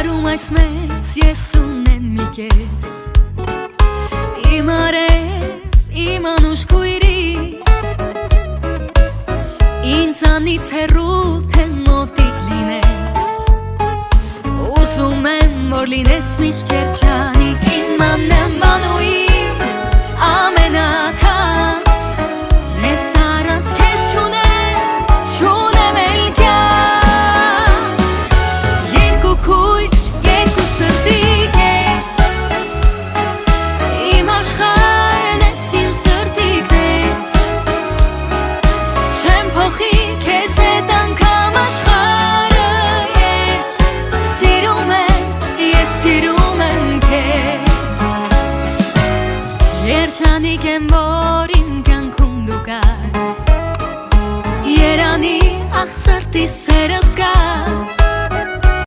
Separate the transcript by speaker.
Speaker 1: Հարում այս մեծ ես ունեմ մի կես Իմ արև իմ անուշ կույրի Ինձանից հեռու թե մոտիկ լինես Ուզում եմ որ լինես միշտ երջանիկ Իմ անեմ անուիմ ամենաթան Ես առանց քեզ չունեմ էլ կյանք Երկու քույր, երկու սրտի կետ Իմ աշխարհն ես, իմ սրտիկն ես Չեմ փոխի քեզ հետ անգամ աշխարհը ես Սիրում եմ քեզ Երջանիկ եմ որ իմ կյանքում դու կաս Երանի ախ սրտի սերս կա